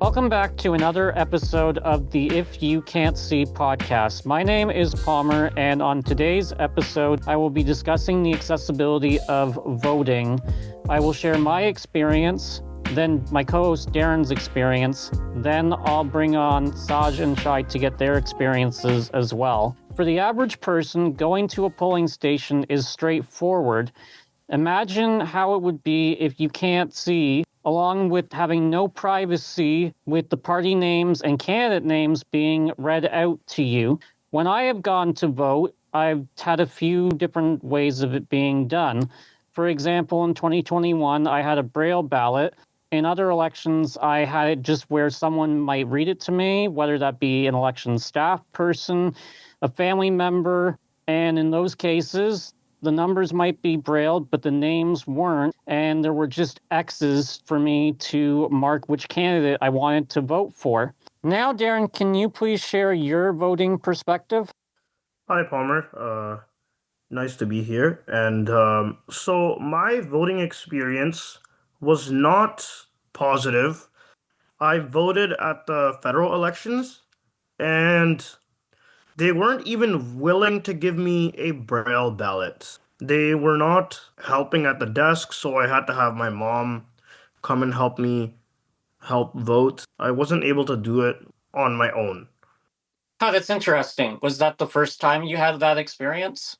Welcome back to another episode of the If You Can't See podcast. My name is Palmer, and on today's episode, I will be discussing the accessibility of voting. I will share my experience, then my co-host Darren's experience, then I'll bring on Saj and Shy to get their experiences as well. For the average person, going to a polling station is straightforward. Imagine how it would be if you can't see, along with having no privacy, with the party names and candidate names being read out to you. When I have gone to vote, I've had a few different ways of it being done. For example, in 2021, I had a Braille ballot. In other elections, I had it just where someone might read it to me, whether that be an election staff person, a family member, and in those cases, the numbers might be brailled, but the names weren't, and there were just X's for me to mark which candidate I wanted to vote for. Now, Darren, can you please share your voting perspective? Hi, Palmer. Nice to be here. And so my voting experience was not positive. I voted at the federal elections, and they weren't even willing to give me a Braille ballot. They were not helping at the desk, so I had to have my mom come and help me help vote. I wasn't able to do it on my own. Oh, that's interesting. Was that the first time you had that experience?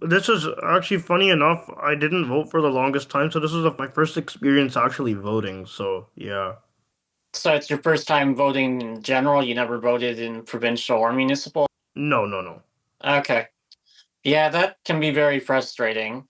This is actually funny enough. I didn't vote for the longest time, so this is my first experience actually voting. So yeah, So it's your first time voting in general? You never voted in provincial or municipal? no, no, no. Okay. Yeah, that can be very frustrating.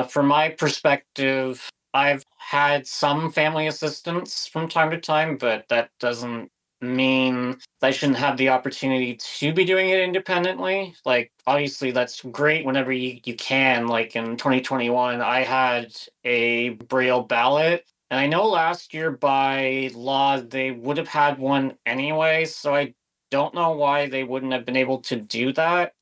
From my perspective, I've had some family assistance from time to time, but that doesn't mean I shouldn't have the opportunity to be doing it independently. Like, obviously, that's great whenever you can. Like in 2021, I had a Braille ballot. And I know last year by law, they would have had one anyway. So I don't know why they wouldn't have been able to do that.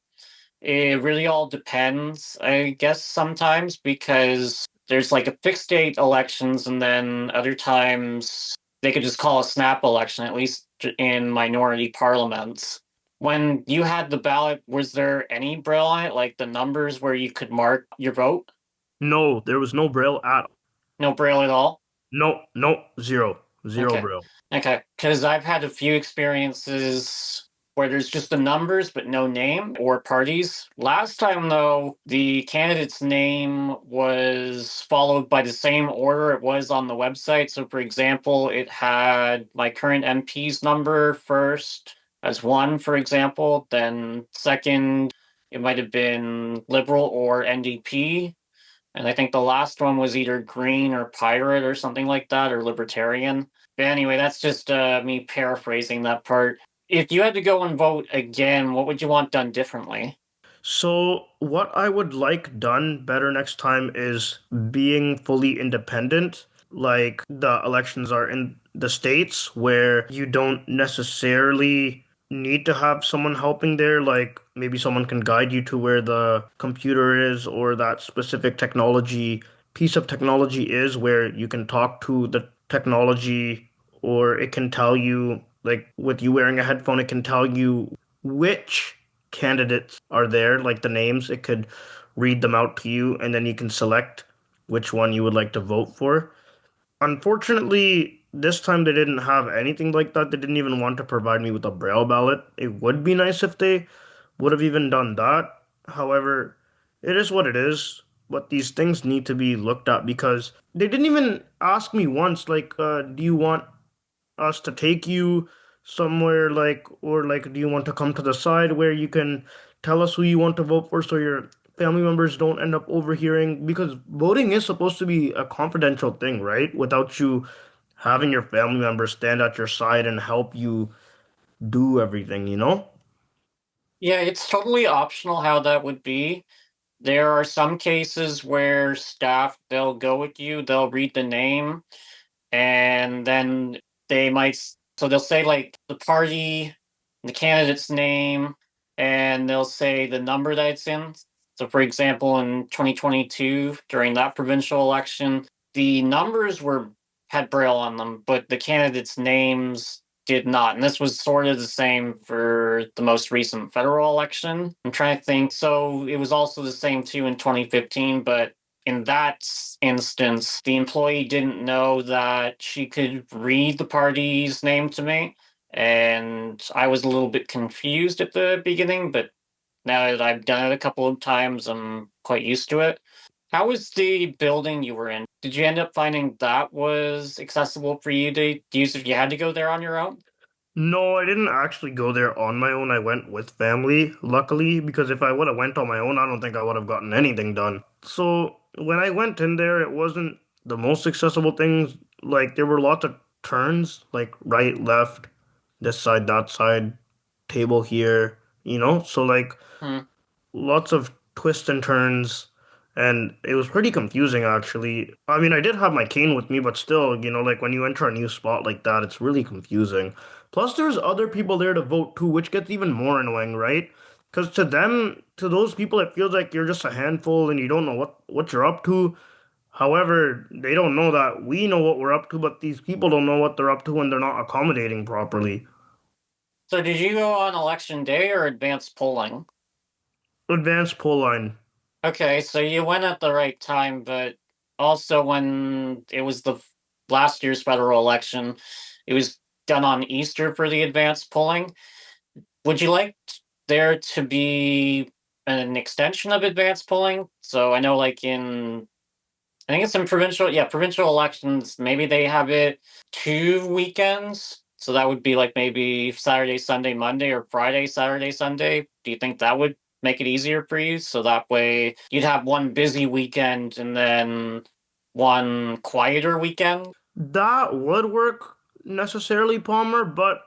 It really all depends, I guess, sometimes because there's like a fixed date elections, and then other times they could just call a snap election, at least in minority parliaments. When you had the ballot, was there any braille on it, like the numbers where you could mark your vote? No, there was no Braille at all. No braille at all? No, no, zero, zero Okay. Braille. Okay. Because I've had a few experiences where there's just the numbers but no name or parties. Last time, though, the candidate's name was followed by the same order it was on the website. So, for example, it had my current MP's number first as one, for example. Then, second, it might have been Liberal or NDP. And I think the last one was either Green or Pirate or something like that, or Libertarian. But anyway, that's just me paraphrasing that part. If you had to go and vote again, what would you want done differently? So what I would like done better next time is being fully independent, like the elections are in the states where you don't necessarily need to have someone helping there, like maybe someone can guide you to where the computer is or that specific technology piece of technology is where you can talk to the technology or it can tell you like with you wearing a headphone it can tell you which candidates are there, like the names. It could read them out to you, and then you can select which one you would like to vote for. Unfortunately, this time they didn't have anything like that. They didn't even want to provide me with a braille ballot. It would be nice if they would have even done that. However, it is what it is. But these things need to be looked at because they didn't even ask me once, like, do you want us to take you somewhere like or like do you want to come to the side where you can tell us who you want to vote for so your family members don't end up overhearing because voting is supposed to be a confidential thing, right? Without you having your family members stand at your side and help you do everything, you know? Yeah, it's totally optional how that would be. There are some cases where staff, they'll go with you, they'll read the name, and then so they'll say like the party, the candidate's name, and they'll say the number that it's in. So for example, in 2022 during that provincial election, the numbers were had Braille on them, but the candidates' names did not. And this was sort of the same for the most recent federal election. I'm trying to think. So it was also the same too in 2015, but in that instance, the employee didn't know that she could read the party's name to me. And I was a little bit confused at the beginning, but now that I've done it a couple of times, I'm quite used to it. How was the building you were in? Did you end up finding that was accessible for you to use if you had to go there on your own? No, I didn't actually go there on my own. I went with family, luckily, because if I would have went on my own, I don't think I would have gotten anything done. So when I went in there, it wasn't the most accessible things. Like there were lots of turns, like right, left, this side, that side, table here, you know? So like Hmm. lots of twists and turns, and it was pretty confusing actually. I mean, I did have my cane with me, but still, like when you enter a new spot like that, it's really confusing. Plus, there's other people there to vote too, which gets even more annoying, right? Because to them, to those people, it feels like you're just a handful and you don't know what you're up to. However, they don't know that we know what we're up to, but these people don't know what they're up to and they're not accommodating properly. So did you go on election day or advanced polling? Advanced poll line. Okay, so you went at the right time, but also when it was the last year's federal election, it was done on Easter for the advanced polling. Would you like there to be an extension of advanced polling? So I know, like I think it's in provincial, yeah, provincial elections, maybe they have it 2 weekends. So that would be like maybe Saturday, Sunday, Monday, or Friday, Saturday, Sunday. Do you think that would make it easier for you? So that way you'd have one busy weekend and then one quieter weekend? That would work necessarily, Palmer, but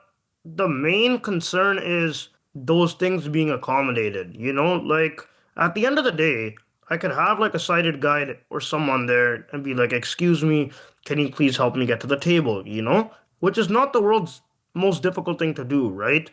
the main concern is those things being accommodated. Like at the end of the day, I could have like a sighted guide or someone there and be like, "Excuse me, can you please help me get to the table?" Which is not the world's most difficult thing to do, right?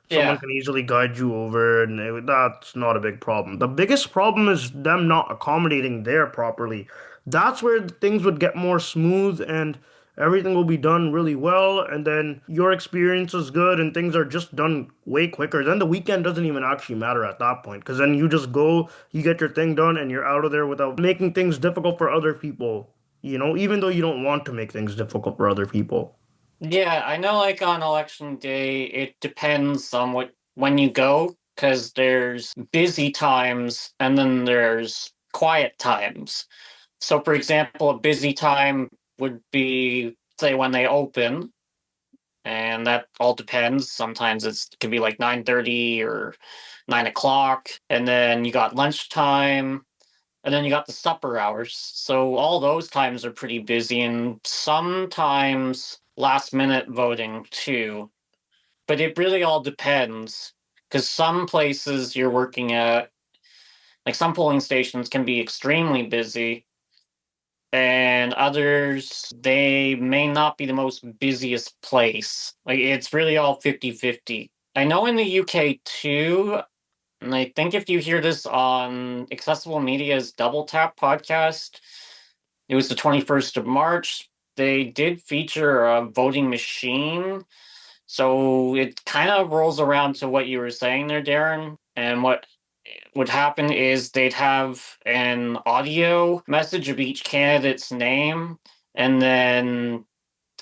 Someone Yeah. can easily guide you over, and that's not a big problem. The biggest problem is them not accommodating there properly. That's where things would get more smooth and everything will be done really well, and then your experience is good and things are just done way quicker. Then the weekend doesn't even actually matter at that point because then you just go, you get your thing done, and you're out of there without making things difficult for other people, even though you don't want to make things difficult for other people. Yeah, I know like on election day, it depends on when you go, because there's busy times and then there's quiet times. So, for example, a busy time would be, say, when they open, and that all depends. Sometimes it can be like 9:30 or 9 o'clock, and then you got lunchtime, and then you got the supper hours. So all those times are pretty busy, and sometimes last minute voting too. But it really all depends, because some places you're working at, like some polling stations, can be extremely busy and others they may not be the most busiest place. Like it's really all 50-50. I know in the UK too, and I think if you hear this on Accessible Media's Double Tap podcast, it was the 21st of March. They did feature a voting machine. So it kind of rolls around to what you were saying there, Darren. And what would happen is they'd have an audio message of each candidate's name, and then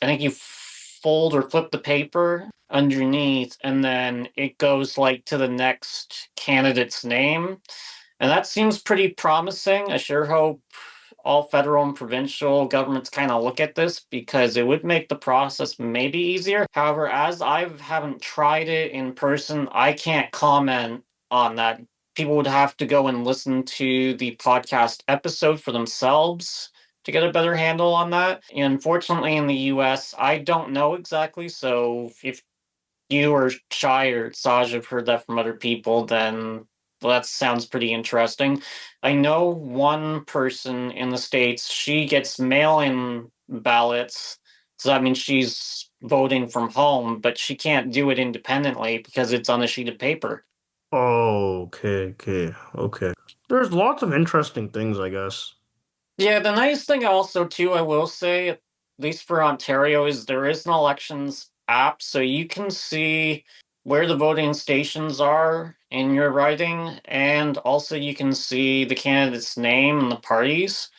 I think you fold or flip the paper underneath, and then it goes like to the next candidate's name. And that seems pretty promising. I sure hope all federal and provincial governments kind of look at this because it would make the process maybe easier. However, as I haven't tried it in person, I can't comment on that. People would have to go and listen to the podcast episode for themselves to get a better handle on that. And unfortunately, in the US, I don't know exactly. So if you or Shy or Saj have heard that from other people, then well, that sounds pretty interesting. I know one person in the States, she gets mail in ballots. So that means she's voting from home, but she can't do it independently because it's on a sheet of paper. Oh, okay, okay, okay. There's lots of interesting things, I guess. Yeah, the nice thing also, too, I will say, at least for Ontario, is there is an elections app, so you can see where the voting stations are in your riding, and also you can see the candidate's name and the parties.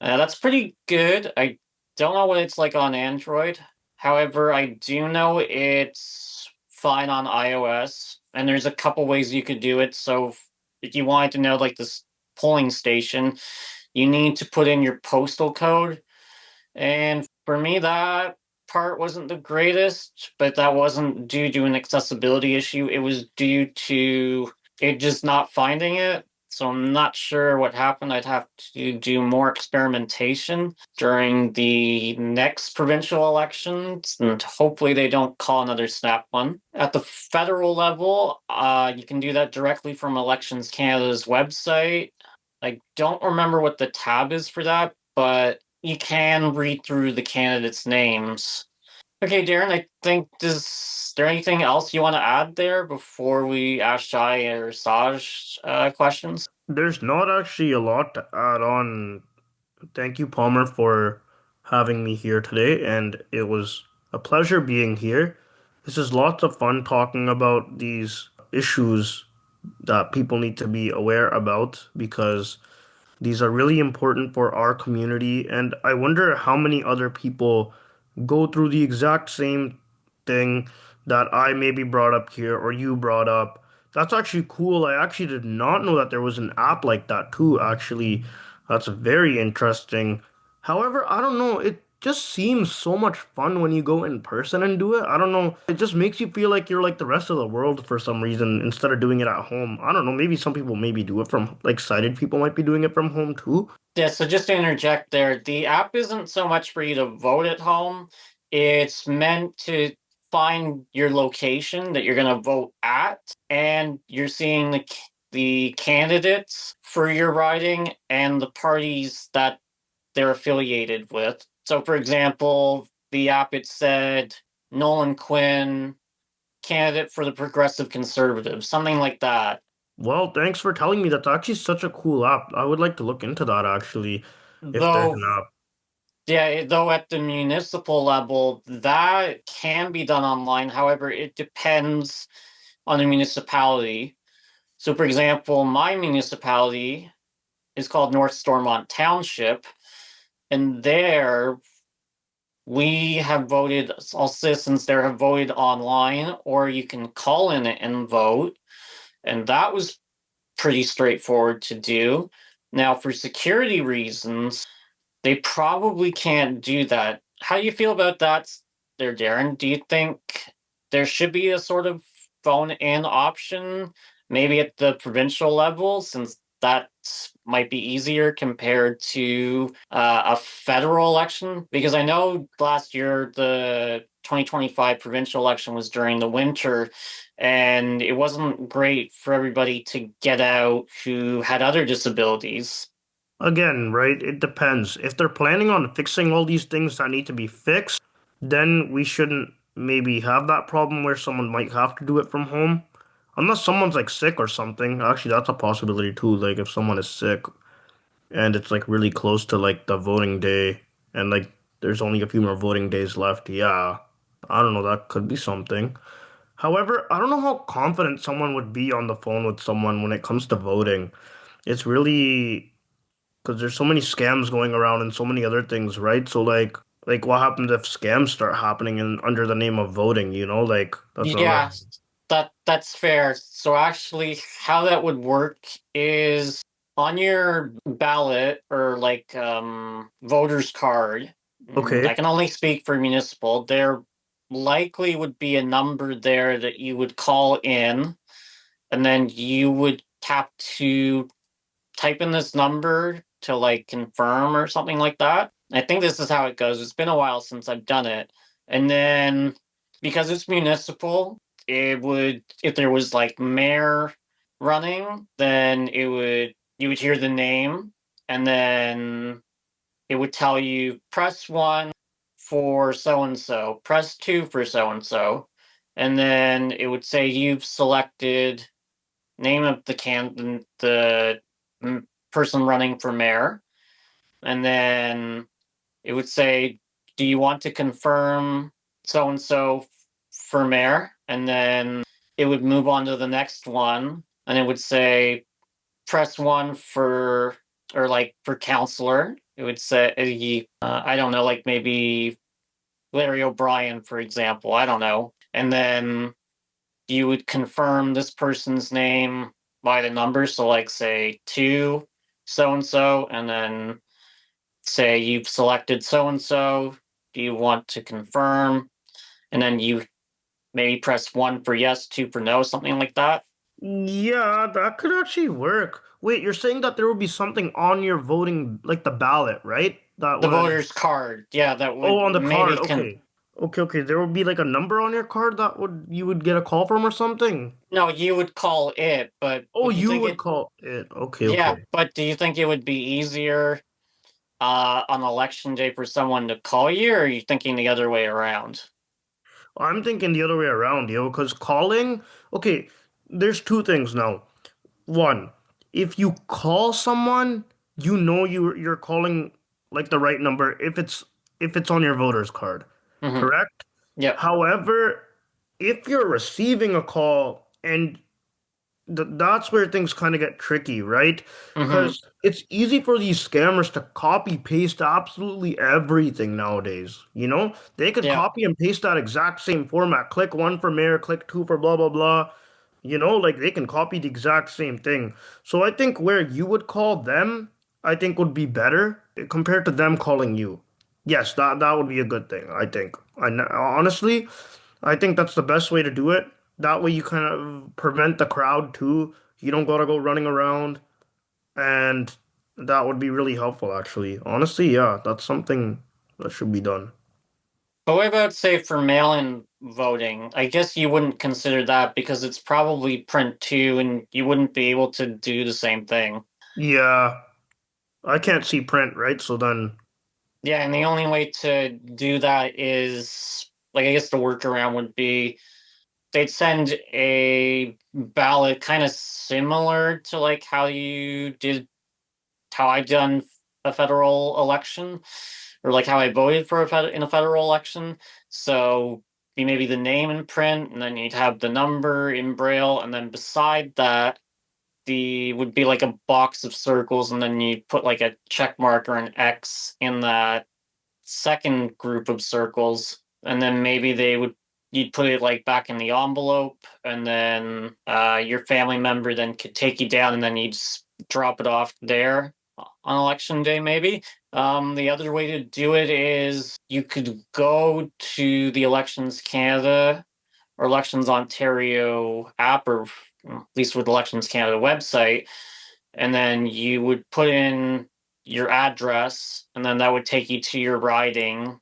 That's pretty good. I don't know what it's like on Android. However, I do know it's fine on iOS, and there's a couple ways you could do it. So if you wanted to know like this polling station, you need to put in your postal code. And for me, that part wasn't the greatest, but that wasn't due to an accessibility issue. It was due to it just not finding it. So I'm not sure what happened. I'd have to do more experimentation during the next provincial elections, and hopefully they don't call another snap one. At the federal level, you can do that directly from Elections Canada's website. I don't remember what the tab is for that, but you can read through the candidates' names. Okay, Darren, I think is there anything else you want to add there before we ask Shy or Saj questions? There's not actually a lot to add on. Thank you, Palmer, for having me here today, and it was a pleasure being here. This is lots of fun talking about these issues that people need to be aware about because these are really important for our community, and I wonder how many other people go through the exact same thing that I maybe brought up here or you brought up. That's actually cool. I actually did not know that there was an app like that too, actually. That's very interesting. However, I don't know. It just seems so much fun when you go in person and do it. I don't know. It just makes you feel like you're like the rest of the world for some reason instead of doing it at home. I don't know. Maybe some people maybe do it from like sighted people might be doing it from home too. Yeah, so just to interject there, the app isn't so much for you to vote at home. It's meant to find your location that you're going to vote at, and you're seeing the candidates for your riding and the parties that they're affiliated with. So, for example, the app it said Nolan Quinn, candidate for the Progressive Conservatives, something like that. Well, thanks for telling me. That's actually such a cool app. I would like to look into that actually, if there's Though an app. Yeah, though at the municipal level, that can be done online. However, it depends on the municipality. So, for example, my municipality is called North Stormont Township, and there we have voted, all citizens there have voted online, or you can call in it and vote. And that was pretty straightforward to do. Now, for security reasons, they probably can't do that. How do you feel about that there, Darren? Do you think there should be a sort of phone in option, maybe at the provincial level, since that might be easier compared to a federal election? Because I know last year the 2025 provincial election was during the winter, and it wasn't great for everybody to get out who had other disabilities. Again, right? It depends. If they're planning on fixing all these things that need to be fixed, then we shouldn't maybe have that problem where someone might have to do it from home. Unless someone's like sick or something. Actually, that's a possibility too. Like if someone is sick and it's like really close to like the voting day and like there's only a few more voting days left. Yeah. I don't know, that could be something. However, I don't know how confident someone would be on the phone with someone when it comes to voting. It's really because there's so many scams going around and so many other things, right? So like what happens if scams start happening in under the name of voting, you know? Like that's another. Yeah, that's fair. So actually, how that would work is on your ballot or like voter's card. Okay. I can only speak for municipal. There likely would be a number there that you would call in, and then you would have to type in this number to like confirm or something like that. I think this is how it goes. It's been a while since I've done it. And then because it's municipal, it would if there was like mayor running, then it would you would hear the name and then it would tell you press 1 for so and so, press 2 for so and so. And then it would say you've selected name of the person running for mayor, and then it would say do you want to confirm so and so for mayor? And then it would move on to the next one, and it would say press one for, or like for counselor. It would say, I don't know, like maybe Larry O'Brien, for example. I don't know. And then you would confirm this person's name by the number. So, like, say two so and so, and then say you've selected so and so. Do you want to confirm? And then you maybe press one for yes, two for no, something like that. Yeah, that could actually work. Wait, you're saying that there will be something on your voting, like the ballot, right? That The would, voter's card, yeah, that oh, would on the maybe card. Okay. Okay. There will be like a number on your card that would you would get a call from or something. no, you would call it, but Oh, would you you think would it? call it. Okay, Yeah, okay. but do you think it would be easier on election day for someone to call you, or are you thinking the other way around? I'm thinking the other way around, yo, because calling, okay, there's two things now. One, if you call someone, you know you're calling like the right number if it's on your voter's card, Mm-hmm. correct? Yep. However, if you're receiving a call and that's where things kind of get tricky, right? Mm-hmm. Because it's easy for these scammers to copy paste absolutely everything nowadays. You know, they could Yeah. copy and paste that exact same format. Click one for mayor, click two for blah blah blah. You know, like they can copy the exact same thing. So I think where you would call them, I think would be better compared to them calling you. Yes, that would be a good thing, I think. Honestly, I think that's the best way to do it. That way you kind of prevent the crowd too. You don't gotta go running around, and that would be really helpful actually. Honestly, yeah, that's something that should be done. But what about, say, for mail-in voting? I guess you wouldn't consider that because it's probably print too, and you wouldn't be able to do the same thing. Yeah, I can't see print, right? So then, Yeah, and the only way to do that is, like, I guess the workaround would be they'd send a ballot kind of similar to like how I done a federal election, or like how I voted for in a federal election. So be maybe the name in print, and then you'd have the number in braille, and then beside that the would be like a box of circles, and then you put like a check mark or an X in that second group of circles, and then maybe they would you'd put it like back in the envelope, and then your family member then could take you down, and then you'd just drop it off there on election day maybe. The other way to do it is you could go to the Elections Canada or Elections Ontario app, or at least with Elections Canada website, and then you would put in your address, and then that would take you to your riding.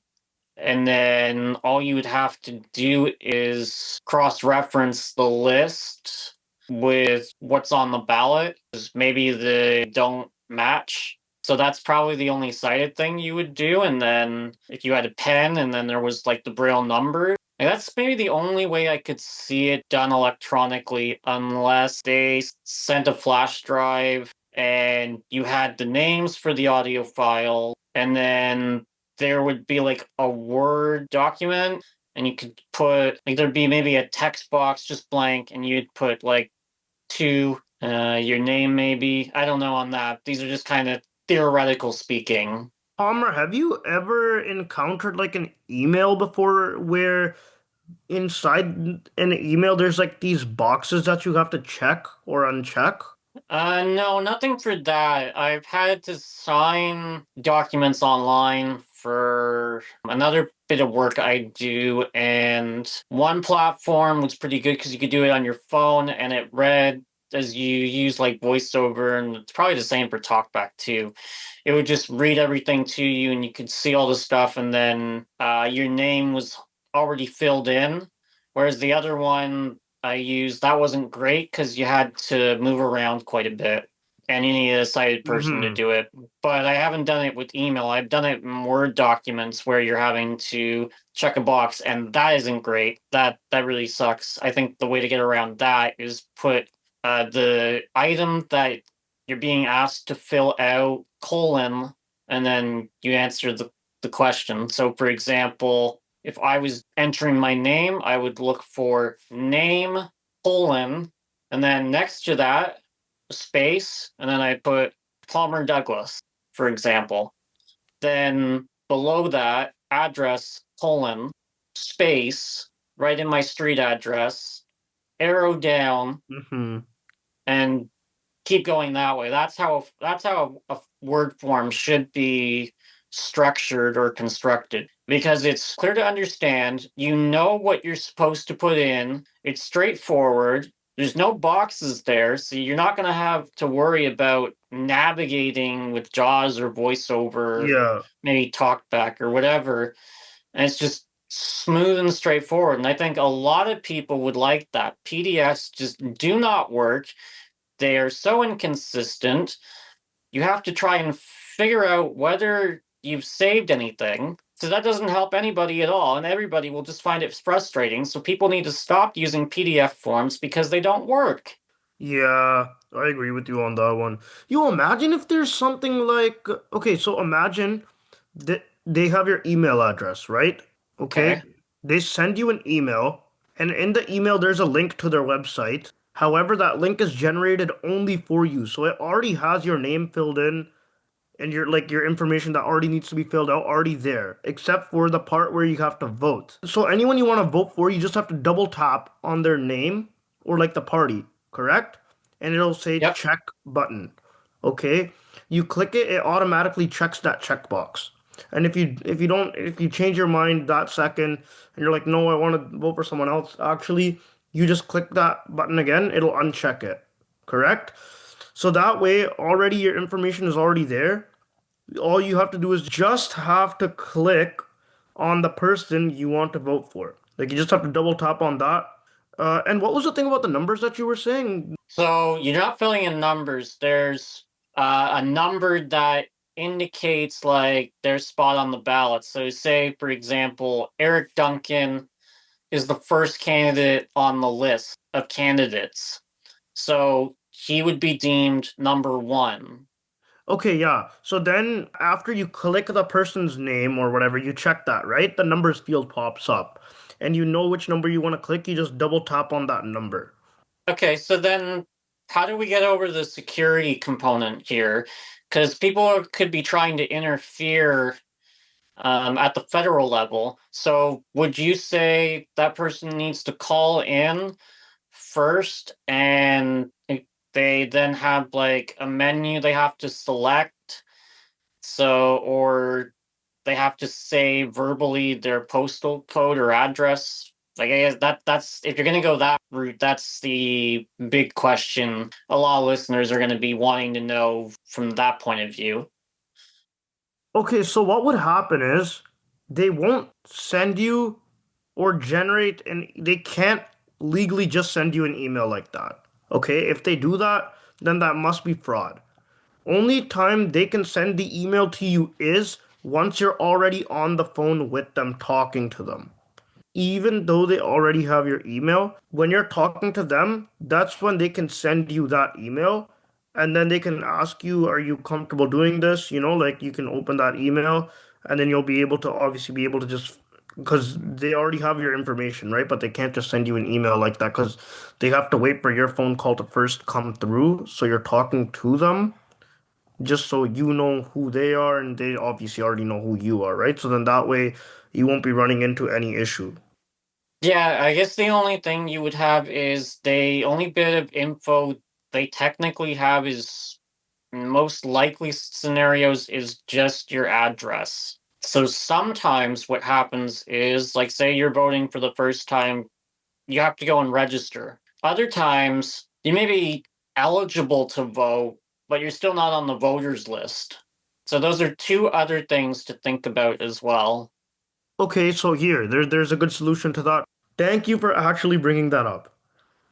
And then all you would have to do is cross reference the list with what's on the ballot, because maybe they don't match. So that's probably the only cited thing you would do. And then if you had a pen and then there was like the braille number, and that's maybe the only way I could see it done electronically, unless they sent a flash drive and you had the names for the audio file, and then there would be like a Word document, and you could put, like, there'd be maybe a text box just blank, and you'd put like to your name, maybe. I don't know on that. These are just kind of theoretical speaking. Palmer, have you ever encountered like an email before where inside an email there's like these boxes that you have to check or uncheck? No, nothing for that. I've had to sign documents online for another bit of work I do, and one platform was pretty good because you could do it on your phone, and it read as you use like voiceover, and it's probably the same for talkback too. It would just read everything to you, and you could see all the stuff, and then your name was already filled in. Whereas the other one I used, that wasn't great because you had to move around quite a bit, and you needed a sighted person to Mm-hmm. do it. But I haven't done it with email. I've done it in Word documents where you're having to check a box, and that isn't great. That really sucks. I think the way to get around that is put the item that you're being asked to fill out, colon, and then you answer the question. So, for example, if I was entering my name, I would look for name, colon, and then next to that, a space, and then I put Palmer Douglas, for example. Then below that, address, colon, space, right in my street address, arrow down, Mm-hmm. and keep going that way. That's how a word form should be structured or constructed because it's clear to understand. You know what you're supposed to put in. It's straightforward. There's no boxes there, so you're not going to have to worry about navigating with JAWS or VoiceOver, Yeah. maybe TalkBack or whatever. And it's just smooth and straightforward. And I think a lot of people would like that. PDFs just do not work. They are so inconsistent. You have to try and figure out whether you've saved anything. So that doesn't help anybody at all, and everybody will just find it frustrating. So people need to stop using PDF forms because they don't work. Yeah, I agree with you on that one. You imagine if there's something like, okay, so imagine that they have your email address, right? Okay. Okay. They send you an email, and in the email, there's a link to their website. However, that link is generated only for you. So it already has your name filled in and your information that already needs to be filled out already there, except for the part where you have to vote. So anyone you want to vote for, you just have to double tap on their name or like the party, correct? And it'll say Yep. check button. Okay? You click it, it automatically checks that checkbox. And if you change your mind that second and you're like, no, I want to vote for someone else, actually, you just click that button again, it'll uncheck it. Correct? So that way, already your information is already there. All you have to do is just have to click on the person you want to vote for. Like you just have to double tap on that. And what was the thing about the numbers that you were saying? So you're not filling in numbers. There's a number that indicates like their spot on the ballot. So say, for example, Eric Duncan is the first candidate on the list of candidates. So he would be deemed number one. Okay, yeah. So then after you click the person's name or whatever, you check that, right? The numbers field pops up. And you know which number you want to click, you just double tap on that number. Okay, so then how do we get over the security component here? Because people could be trying to interfere at the federal level. So would you say that person needs to call in first and they then have like a menu they have to select? So, or they have to say verbally their postal code or address. Like I guess that's if you're gonna go that route, that's the big question a lot of listeners are gonna be wanting to know from that point of view. Okay, so what would happen is they won't send you or generate, and they can't legally just send you an email like that. Okay, if they do that, then that must be fraud. Only time they can send the email to you is once you're already on the phone with them talking to them. Even though they already have your email, when you're talking to them, that's when they can send you that email. And then they can ask you, are you comfortable doing this? You know, like you can open that email and then you'll be able to obviously be able to just, because they already have your information, right? But they can't just send you an email like that because they have to wait for your phone call to first come through. So you're talking to them just so you know who they are and they obviously already know who you are, right? So then that way you won't be running into any issue. Yeah, I guess the only thing you would have is the only bit of info they technically have is most likely scenarios is just your address. So sometimes what happens is, like, say you're voting for the first time, you have to go and register. Other times, you may be eligible to vote, but you're still not on the voters list. So those are two other things to think about as well. Okay, so there's a good solution to that. Thank you for actually bringing that up.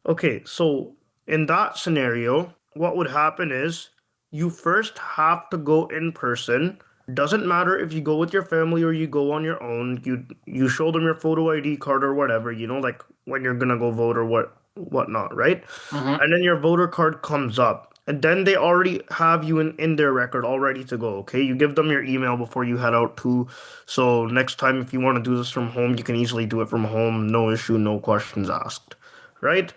Okay, so in that scenario, what would happen is you first have to go in person. Doesn't matter if you go with your family or you go on your own. You show them your photo ID card or whatever, you know, like when you're gonna go vote or whatnot, right? Hmm. And then your voter card comes up. And then they already have you in their record all ready to go. Okay, you give them your email before you head out too. So next time, if you want to do this from home, you can easily do it from home. No issue, no questions asked. Right?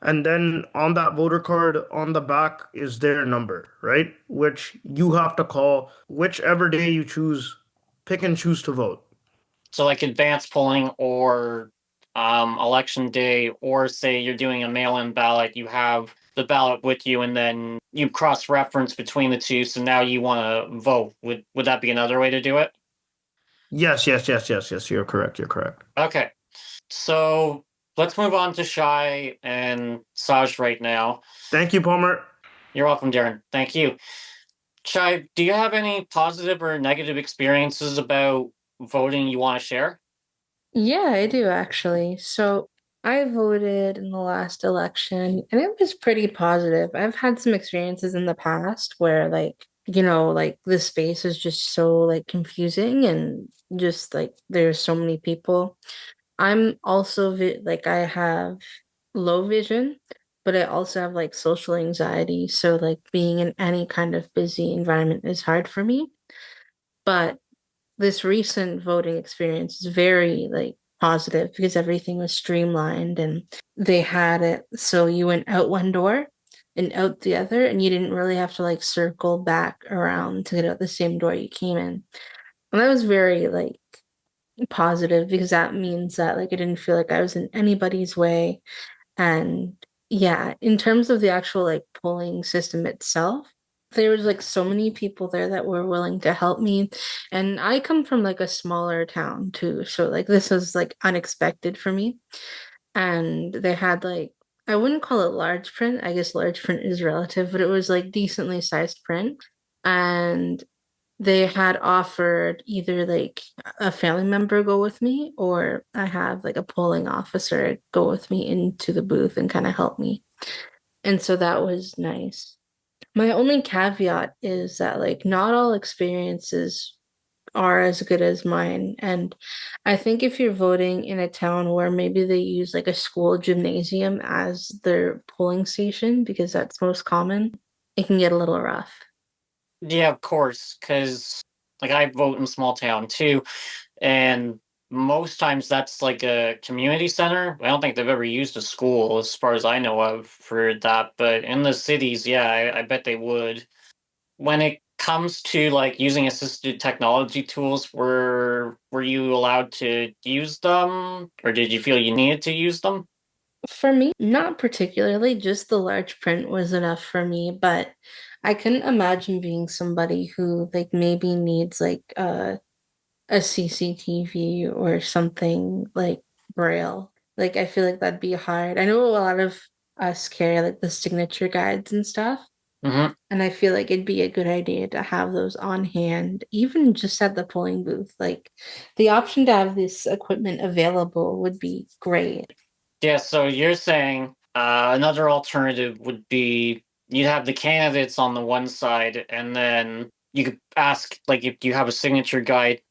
And then on that voter card on the back is their number, right? Which you have to call whichever day you choose, pick and choose to vote. So like advanced polling or election day, or say you're doing a mail-in ballot, you have the ballot with you, and then you cross-reference between the two. So now you want to vote. Would that be another way to do it? Yes, yes, yes, yes, yes. You're correct. You're correct. Okay. So let's move on to Shy and Saj right now. Thank you, Palmer. You're welcome, Darren. Thank you. Shy, do you have any positive or negative experiences about voting you want to share? Yeah, I do actually. So I voted in the last election and it was pretty positive. I've had some experiences in the past where like the space is just so like confusing and just like there's so many people. I'm also like I have low vision, but I also have like social anxiety. So like being in any kind of busy environment is hard for me. But this recent voting experience is very like positive because everything was streamlined and they had it so you went out one door and out the other and you didn't really have to like circle back around to get out the same door you came in. And that was very like positive because that means that like I didn't feel like I was in anybody's way. And yeah, in terms of the actual like polling system itself, there was like so many people there that were willing to help me. And I come from like a smaller town too. So like this was like unexpected for me. And they had like I wouldn't call it large print. I guess large print is relative, but it was like decently sized print. And they had offered either like a family member go with me or I have like a polling officer go with me into the booth and kind of help me. And so that was nice. My only caveat is that like not all experiences are as good as mine. And I think if you're voting in a town where maybe they use like a school gymnasium as their polling station because that's most common, it can get a little rough. Yeah, of course, because like I vote in a small town too, and most times that's like a community center. I don't think they've ever used a school, as far as I know of, for that. But in the cities, yeah, I bet they would. When it comes to like using assisted technology tools, were you allowed to use them, or did you feel you needed to use them? For me, not particularly, just the large print was enough for me, but I couldn't imagine being somebody who like maybe needs like a CCTV or something like Braille. Like I feel like that'd be hard. I know a lot of us carry like the signature guides and stuff, Hmm. and I feel like it'd be a good idea to have those on hand, even just at the polling booth. Like the option to have this equipment available would be great. Yeah, so you're saying another alternative would be you'd have the candidates on the one side, and then you could ask, like, if you have a signature guide,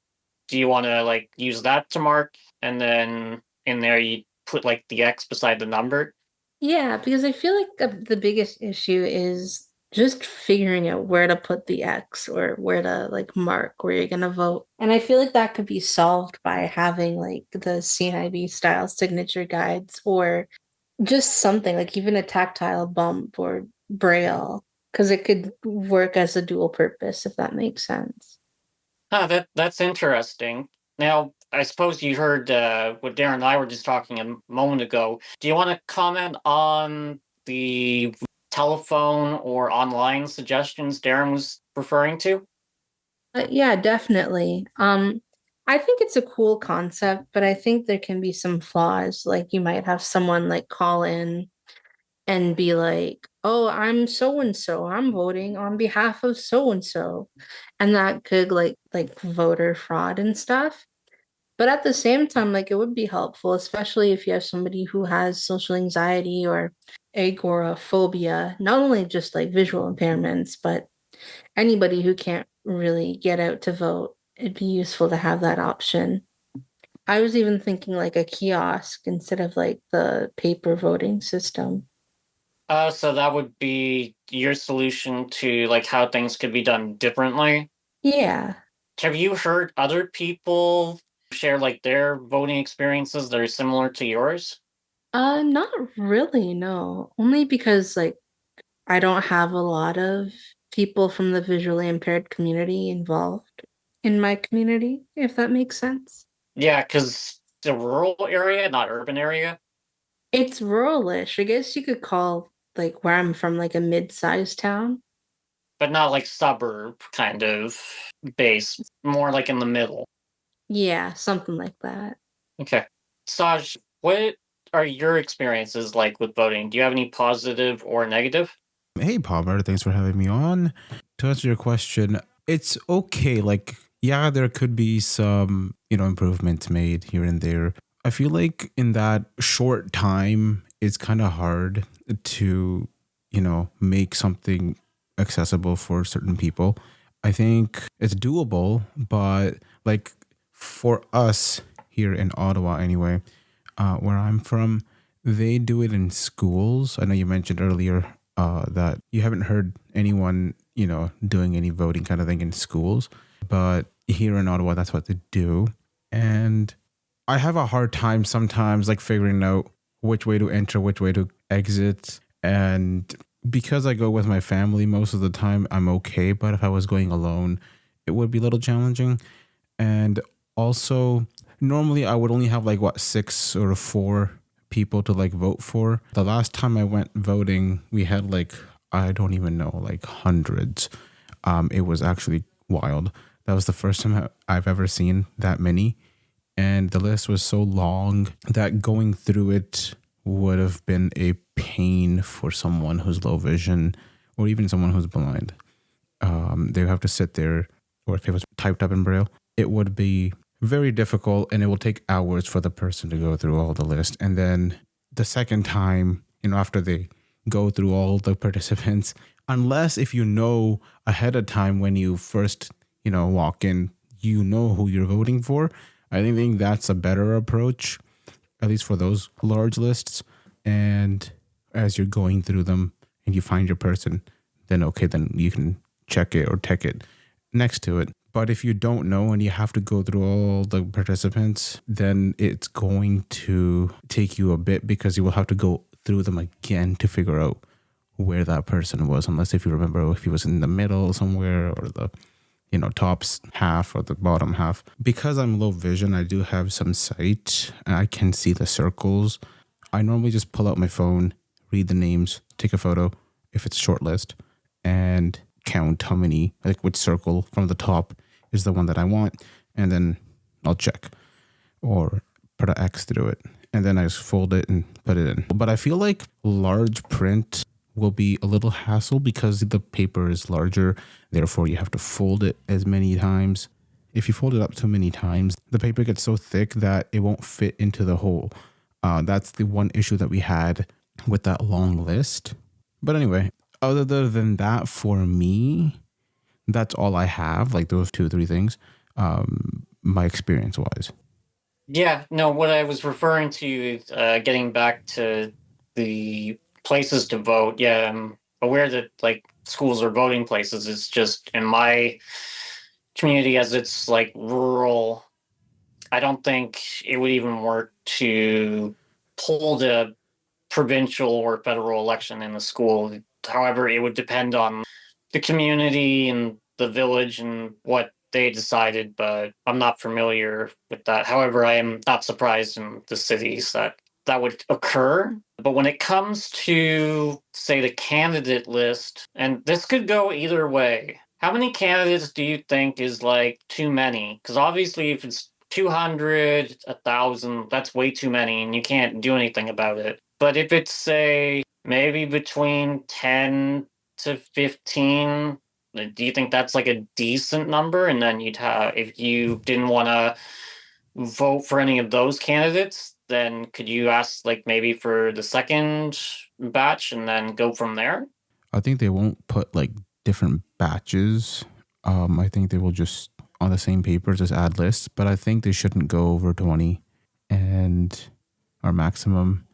do you want to like use that to mark? And then in there you put like the X beside the number. Yeah, because I feel like the biggest issue is just figuring out where to put the X or where to like mark where you're gonna vote. And I feel like that could be solved by having like the CNIB style signature guides or just something like even a tactile bump or braille, because it could work as a dual purpose if that makes sense. That's interesting. Now, I suppose you heard what Darren and I were just talking a moment ago. Do you want to comment on the telephone or online suggestions Darren was referring to? Yeah, definitely. I think it's a cool concept, but I think there can be some flaws. Like you might have someone like call in and be like, "Oh, I'm so and so. I'm voting on behalf of so and so." And that could like voter fraud and stuff. But at the same time, like it would be helpful, especially if you have somebody who has social anxiety or agoraphobia, not only just like visual impairments, but anybody who can't really get out to vote. It'd be useful to have that option. I was even thinking like a kiosk instead of like the paper voting system. So that would be your solution to like how things could be done differently. Yeah. Have you heard other people share like their voting experiences that are similar to yours? Not really, no. Only because like I don't have a lot of people from the visually impaired community involved in my community, if that makes sense. Yeah, because the rural area, not urban area, It's ruralish. I guess you could call like where I'm from like a mid-sized town. but not like suburb kind of base, more like in the middle. Yeah, something like that. Okay. Saj, what are your experiences like with voting? Do you have any positive or negative? Hey, Palmer, thanks for having me on. To answer your question, it's okay. Like, yeah, there could be some, improvements made here and there. I feel like in that short time, it's kind of hard to, make something accessible for certain people. I think it's doable, but like for us here in Ottawa, anyway, where I'm from, they do it in schools. I know you mentioned earlier that you haven't heard anyone, doing any voting kind of thing in schools, but here in Ottawa, that's what they do. And I have a hard time sometimes like figuring out which way to enter, which way to exit. And because I go with my family most of the time, I'm okay. But if I was going alone, it would be a little challenging. And also, normally I would only have like what, 6 or 4 people to like vote for. The last time I went voting, we had like, I don't even know, like hundreds. It was actually wild. That was the first time I've ever seen that many. And the list was so long that going through it would have been a pain for someone who's low vision or even someone who's blind. They have to sit there, or if it was typed up in Braille, it would be very difficult and it will take hours for the person to go through all the list. And then the second time, after they go through all the participants, unless if you know ahead of time when you first, walk in, you know who you're voting for. I think that's a better approach, at least for those large lists. And as you're going through them and you find your person, then okay, then you can check it or tick it next to it. But if you don't know and you have to go through all the participants, then it's going to take you a bit because you will have to go through them again to figure out where that person was, unless if you remember if he was in the middle somewhere or the tops half or the bottom half. Because I'm low vision, I do have some sight. I can see the circles. I normally just pull out my phone, read the names, take a photo if it's a short list, and count how many, like which circle from the top is the one that I want, and then I'll check or put an X through it, and then I just fold it and put it in. But I feel like large print will be a little hassle because the paper is larger, therefore you have to fold it as many times. If you fold it up too many times, the paper gets so thick that it won't fit into the hole. That's the one issue that we had with that long list. But anyway, other than that, for me, that's all I have, like those 2 or 3 things, my experience wise. Yeah, no, what I was referring to, getting back to the places to vote, yeah, I'm aware that like schools are voting places. It's just in my community, as it's like rural, I don't think it would even work to hold a provincial or federal election in the school. However, it would depend on the community and the village and what they decided, but I'm not familiar with that. However, I am not surprised in the cities that that would occur. But when it comes to, say, the candidate list, and this could go either way, how many candidates do you think is like too many? Because obviously, if it's 200, 1,000, that's way too many, and you can't do anything about it. But if it's, say, maybe between 10 to 15, do you think that's like a decent number? And then you'd have, if you didn't want to vote for any of those candidates, then could you ask like maybe for the second batch and then go from there? I think they won't put like different batches. I think they will just on the same paper just add lists, but I think they shouldn't go over 20 and our maximum.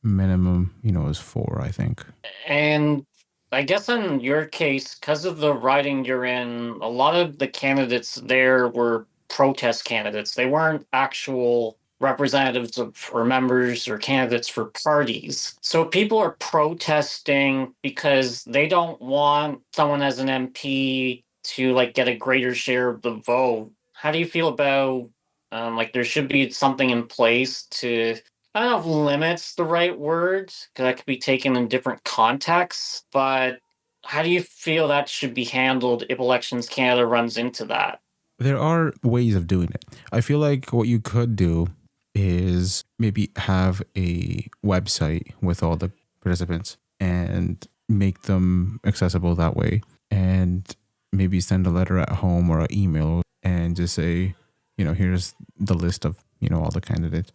minimum, is 4, I think. And I guess in your case, because of the riding you're in, a lot of the candidates there were protest candidates. They weren't actual representatives of or members or candidates for parties. So people are protesting because they don't want someone as an MP to like get a greater share of the vote. How do you feel about like there should be something in place to I don't know if limits the right word because that could be taken in different contexts, but how do you feel that should be handled if Elections Canada runs into that? There are ways of doing it. I feel like what you could do is maybe have a website with all the participants and make them accessible that way. And maybe send a letter at home or an email and just say, here's the list of, all the candidates.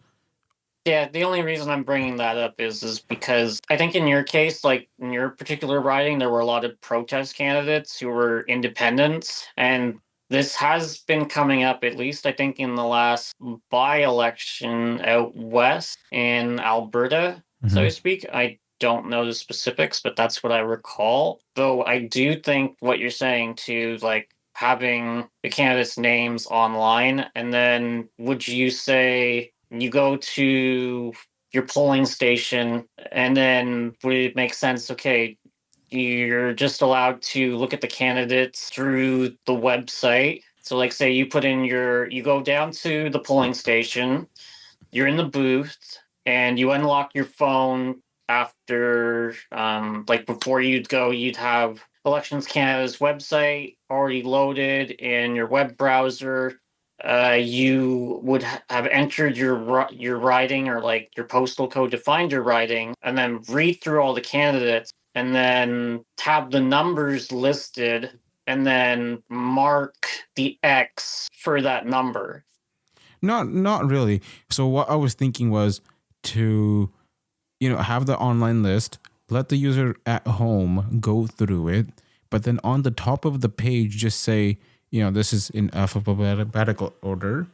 Yeah, the only reason I'm bringing that up is because I think in your case, like in your particular riding, there were a lot of protest candidates who were independents, and this has been coming up at least I think in the last by-election out west in Alberta, so to speak. I don't know the specifics, but that's what I recall. Though I do think what you're saying too, like having the candidates' names online, and then would you say you go to your polling station and then would it make sense, okay, you're just allowed to look at the candidates through the website. So like say you you go down to the polling station, you're in the booth and you unlock your phone after like before you'd go, you'd have Elections Canada's website already loaded in your web browser. You would have entered your riding or like your postal code to find your riding, and then read through all the candidates, and then have the numbers listed, and then mark the X for that number. Not really. So what I was thinking was to, have the online list, let the user at home go through it, but then on the top of the page, just say, this is in alphabetical order.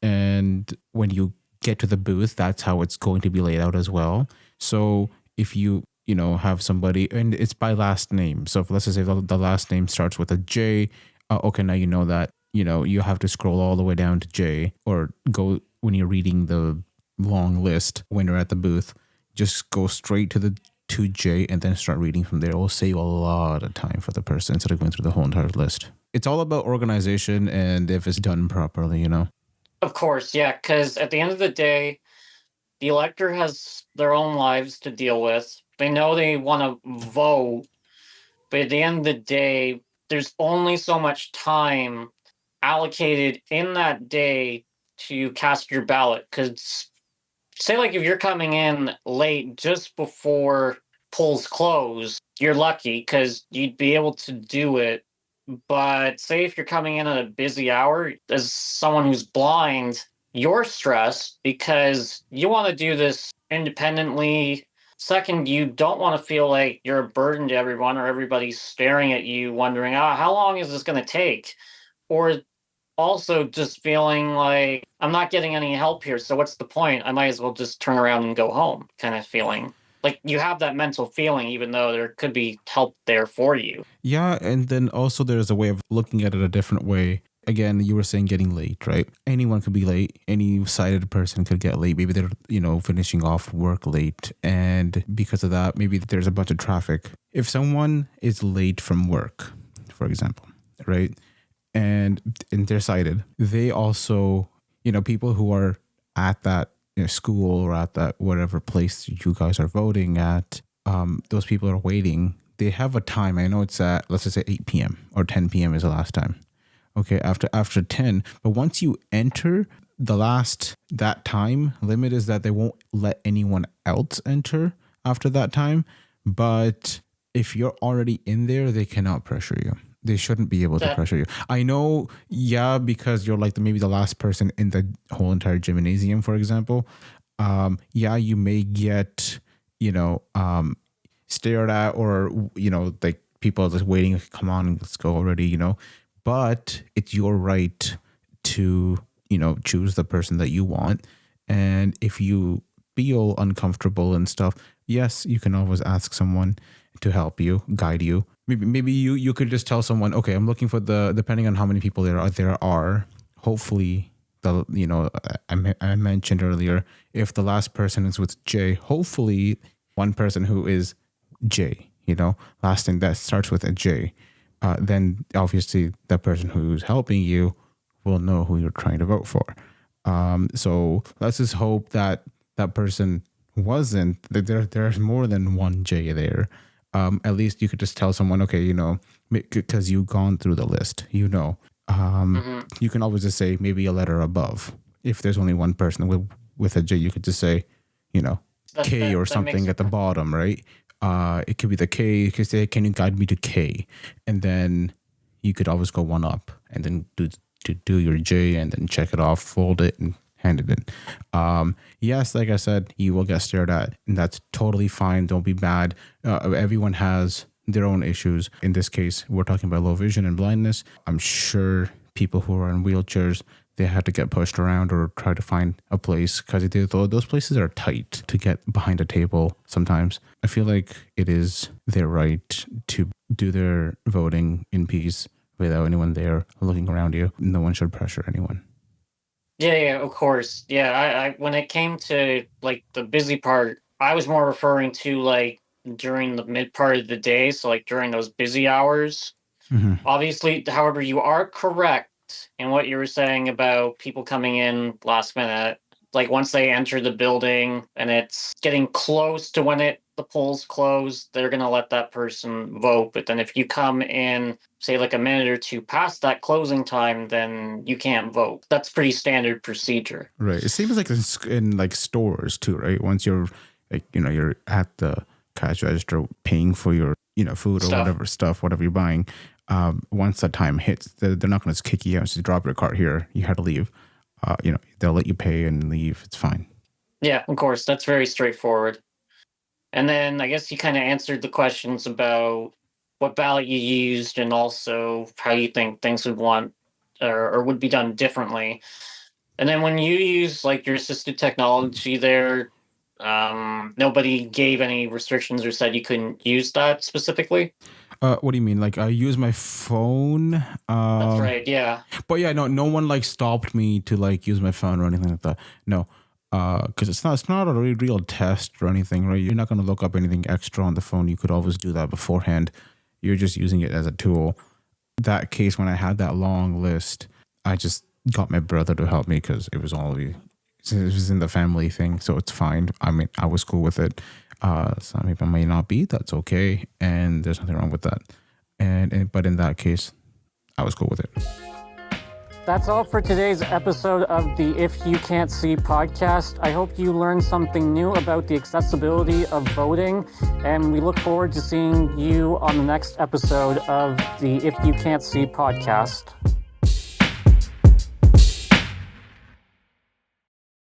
And when you get to the booth, that's how it's going to be laid out as well. So if you, have somebody and it's by last name. So if, let's just say the last name starts with a J, okay, now you know that, you have to scroll all the way down to J, or go when you're reading the long list when you're at the booth, just go straight to J and then start reading from there. It will save a lot of time for the person instead of going through the whole entire list. It's all about organization and if it's done properly, Of course, yeah, because at the end of the day, the elector has their own lives to deal with. They know they want to vote, but at the end of the day, there's only so much time allocated in that day to cast your ballot. Because, say, like, if you're coming in late just before polls close, you're lucky because you'd be able to do it. But say if you're coming in at a busy hour, as someone who's blind, you're stressed because you want to do this independently. Second, you don't want to feel like you're a burden to everyone or everybody's staring at you wondering, how long is this going to take? Or also just feeling like I'm not getting any help here, so what's the point? I might as well just turn around and go home kind of feeling. Like you have that mental feeling even though there could be help there for you. Yeah, and then also there's a way of looking at it a different way. Again, you were saying getting late, right? Anyone could be late. Any sighted person could get late. Maybe they're, finishing off work late. And because of that, maybe there's a bunch of traffic. If someone is late from work, for example, right? And they're sighted, they also, people who are at that school or at that whatever place you guys are voting at, those people are waiting. They have a time. I know it's at, let's just say 8 p.m. or 10 p.m. is the last time. Okay, after 10. But once you enter that time limit is that they won't let anyone else enter after that time. But if you're already in there, they cannot pressure you. They shouldn't be able to pressure you. I know, yeah, because you're like maybe the last person in the whole entire gymnasium, for example. Yeah, you may get, stared at or, like people are just waiting, come on, let's go already, But it's your right to, choose the person that you want. And if you feel uncomfortable and stuff, yes, you can always ask someone to help you, guide you. Maybe you could just tell someone, okay, I'm looking for depending on how many people there are, hopefully I mentioned earlier, if the last person is with J, hopefully one person who is J, last thing that starts with a J, then obviously the person who's helping you will know who you're trying to vote for. So let's just hope that that person wasn't, that there's more than one J there. At least you could just tell someone, okay, because you've gone through the list, you can always just say maybe a letter above. If there's only one person with a J, you could just say, K or something at the bottom, right? It could be the K. You could say, can you guide me to K? And then you could always go one up and then do your J and then check it off, fold it, and hand it in. Yes, like I said, you will get stared at, and that's totally fine. Don't be bad. Everyone has their own issues. In this case, we're talking about low vision and blindness. I'm sure people who are in wheelchairs, they had to get pushed around or try to find a place because those places are tight to get behind a table sometimes. I feel like it is their right to do their voting in peace without anyone there looking around you. No one should pressure anyone. Yeah, of course. Yeah, I when it came to like the busy part, I was more referring to like during the mid part of the day, so like during those busy hours. Mm-hmm. Obviously, however, you are correct in what you were saying about people coming in last minute. Like once they enter the building and it's getting close to when the polls close, they're going to let that person vote. But then if you come in, say like a minute or two past that closing time, then you can't vote. That's pretty standard procedure. Right. It seems like in like stores too, right? Once you're like, you're at the cash register paying for your, food or whatever you're buying. Once that time hits, they're not going to kick you out and say, drop your cart here. You had to leave. They'll let you pay and leave. It's fine. Yeah, of course. That's very straightforward. And then I guess you kind of answered the questions about what ballot you used and also how you think things would want or would be done differently. And then when you use like your assistive technology there, nobody gave any restrictions or said you couldn't use that specifically? What do you mean? Like I use my phone? That's right, yeah. But yeah, no one like stopped me to like use my phone or anything like that. No. Because it's not a real test or anything, right? You're not going to look up anything extra on the phone. You could always do that beforehand. You're just using it as a tool. That case, when I had that long list, I just got my brother to help me because it was in the family thing, so it's fine. I mean, I was cool with it. Some people may not be. That's okay, and there's nothing wrong with that. But in that case, I was cool with it. That's all for today's episode of the If You Can't See podcast. I hope you learned something new about the accessibility of voting, and we look forward to seeing you on the next episode of the If You Can't See podcast.